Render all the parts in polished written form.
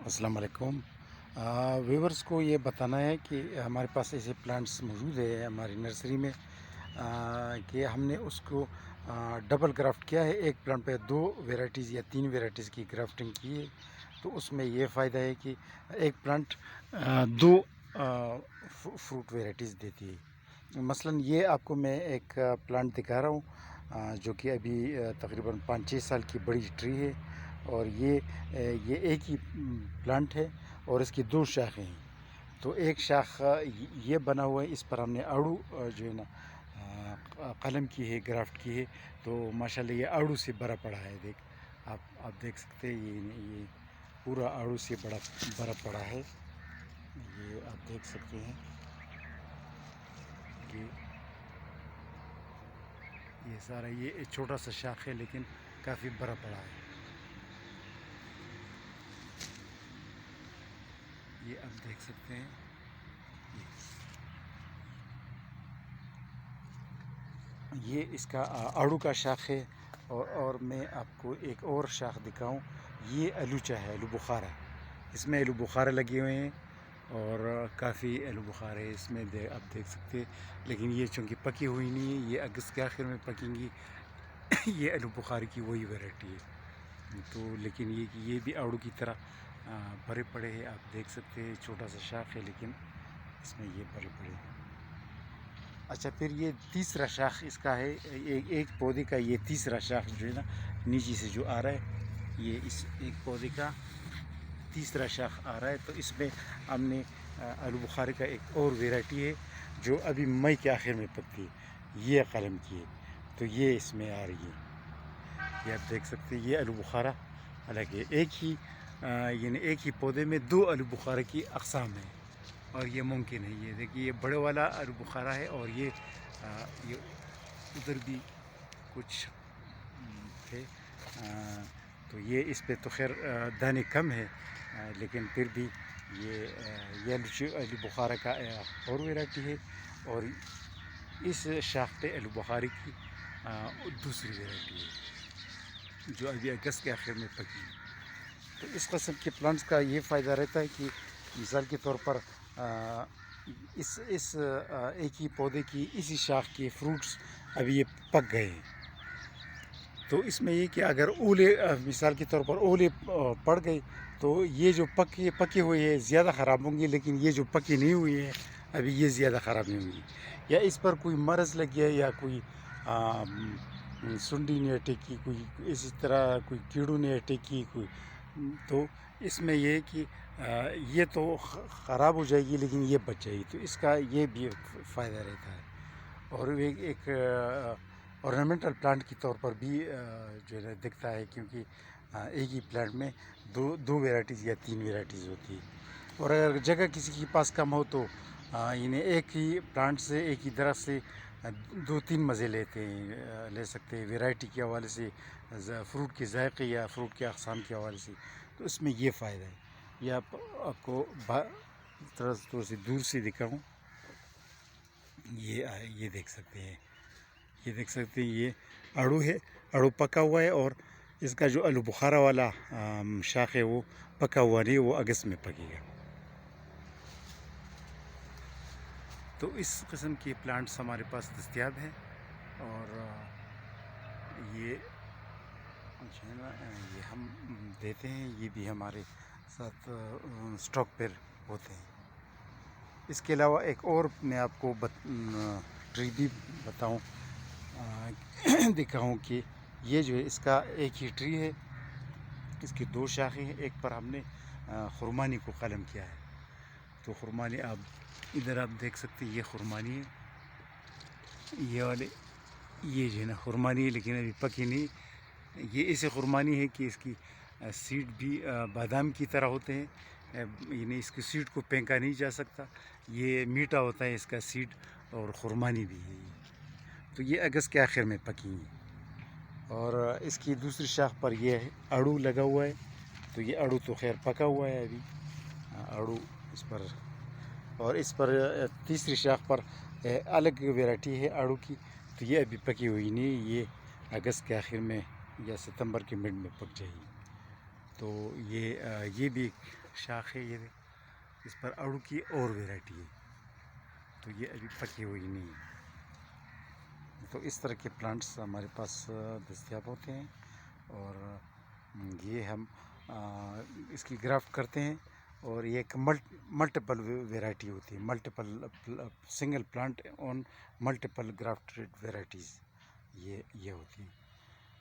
अस्सलाम वालेकुम। व्यूवर्स को ये बताना है कि हमारे पास ऐसे प्लांट्स मौजूद है हमारी नर्सरी में, कि हमने उसको डबल ग्राफ्ट किया है। एक प्लांट पे दो वेराइटीज़ या तीन वेराइटीज़ की ग्राफ्टिंग की है। तो उसमें ये फ़ायदा है कि एक प्लांट दो फ्रूट वेराइटीज़ देती है। मसलन ये आपको मैं एक प्लांट दिखा रहा हूँ, जो कि अभी तकरीबन 5-6 साल की बड़ी ट्री है। और ये एक ही प्लांट है और इसकी दो शाखें हैं। तो एक शाख ये बना हुआ है, इस पर हमने आड़ू जो है ना कलम की है, ग्राफ्ट की है। तो माशाल्लाह ये आड़ू से भरा पड़ा है। आप देख सकते हैं, ये पूरा आड़ू से बड़ा भरा पड़ा है। ये आप देख सकते हैं, ये ये सारा ये एक छोटा सा शाख है लेकिन काफ़ी भरा पड़ा है। ये आप देख सकते हैं, ये इसका आड़ू का शाख है। और मैं आपको एक और शाख दिखाऊं, ये आलूचा है, आलू बुखारा। इसमें आलू बुखारा लगे हुए हैं और काफ़ी आलू बुखारा है इसमें, आप देख सकते हैं। लेकिन ये चूँकि पकी हुई नहीं है, ये अगस्त के आखिर में पकेंगी। ये आलू बुखारे की वही वैरायटी है। तो लेकिन ये भी आड़ू की तरह भरे पड़े हैं। आप देख सकते हैं, छोटा सा शाख है लेकिन इसमें ये भरे पड़े हैं। अच्छा, फिर ये तीसरा शाख इसका है, एक पौधे का ये तीसरा शाख जो है ना नीचे से जो आ रहा है, ये इस एक पौधे का तीसरा शाख आ रहा है। तो इसमें हमने आलू बुखारे का एक और वैरायटी है जो अभी मई के आखिर में पकती है, ये कलम की है। तो ये इसमें आ रही है, ये आप देख सकते हैं। ये आलू बुखारा, हालांकि यानी एक ही पौधे में दो आलू बुखारे की अक़साम है और ये मुमकिन है। ये देखिए, ये बड़े वाला आलू बुखारा है और ये उधर भी कुछ थे। तो ये इस पे तो खैर दाने कम है, लेकिन फिर भी ये आलू बुखारा का और वैरायटी है। और इस शाख पे आलू बुखारे की दूसरी वैरायटी है जो अभी अगस्त के आखिर में पकी। तो इस कस्म के प्लांट्स का ये फ़ायदा रहता है कि मिसाल के तौर पर इस एक ही पौधे की इसी शाख के फ्रूट्स अभी ये पक गए हैं। तो इसमें ये कि अगर ओले मिसाल के तौर पर ओले पड़ गए तो ये जो पके हुए हैं ज़्यादा ख़राब होंगे, लेकिन ये जो पके नहीं हुए हैं अभी ये ज़्यादा ख़राब नहीं होंगी। या इस पर कोई मरज़ लग गया या कोई सुंडी ने अटैक की, कोई इसी तरह कोई कीड़ों ने अटैक की, कोई तो इसमें ये है कि ये तो ख़राब हो जाएगी लेकिन ये बच जाएगी। तो इसका ये भी फ़ायदा रहता है। और एक ऑर्नामेंटल प्लांट के तौर पर भी जो है दिखता है, क्योंकि एक ही प्लांट में दो वैराइटीज़ या तीन वैराइटीज़ होती है। और अगर जगह किसी के पास कम हो तो इन्हें एक ही प्लांट से, एक ही दरख्त से दो तीन मज़े ले सकते हैं, वैरायटी के हवाले से, फ्रूट के जायके या फ्रूट के अक़साम के हवाले से। तो इसमें ये फ़ायदा है। ये आपको थोड़ा सी दूर से दिखाऊँ, ये देख सकते हैं, ये आड़ू है, आड़ू पका हुआ है। और इसका जो आलू बुखारा वाला शाख है वो पका हुआ नहीं, वो अगस्त में पकेगा। तो इस किस्म के प्लांट्स हमारे पास दस्तयाब हैं। और ये जो है ना ये हम देते हैं, ये भी हमारे साथ स्टॉक पर होते हैं। इसके अलावा एक और मैं आपको ट्री भी बताऊं, दिखाऊं कि ये जो है इसका एक ही ट्री है, इसकी दो शाखें हैं। एक पर हमने खुरमानी को कलम किया है। तो खुरमानी इधर आप देख सकते हैं, ये खुरमानी है, ये वाले ये जो है ना खुरमानी है, लेकिन अभी पकी नहीं। ये ऐसे खुरमानी है कि इसकी सीड भी बादाम की तरह होते हैं, यानी इसकी सीड को फेंका नहीं जा सकता। ये मीठा होता है इसका सीड, और खुरमानी भी है। तो ये अगस्त के आखिर में पकेंगी। और इसकी दूसरी शाख पर ये आड़ू लगा हुआ है। तो ये आड़ू तो खैर पका हुआ है अभी, आड़ू इस पर। और इस पर तीसरी शाख पर अलग वैरायटी है आड़ू की। तो ये अभी पकी हुई नहीं, ये अगस्त के आखिर में या सितंबर के मिड में पक जाएगी। تو یہ بھی ایک شاخ ہے، یہ اس پر آڑو کی اور ویرائٹی ہے، تو یہ ابھی پکی ہوئی نہیں ہے۔ تو اس طرح کے پلانٹس ہمارے پاس دستیاب ہوتے ہیں، اور یہ ہم اس کی گرافٹ کرتے ہیں، اور یہ ایک ملٹیپل ویرائٹی ہوتی ہے، multiple single plant on multiple grafted varieties یہ ہوتی ہے۔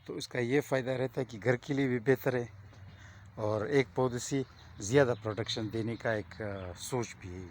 تو اس کا یہ فائدہ رہتا ہے کہ گھر کے لیے بھی بہتر ہے، اور ایک پودے سے زیادہ پروڈکشن دینے کا ایک سوچ بھی ہے۔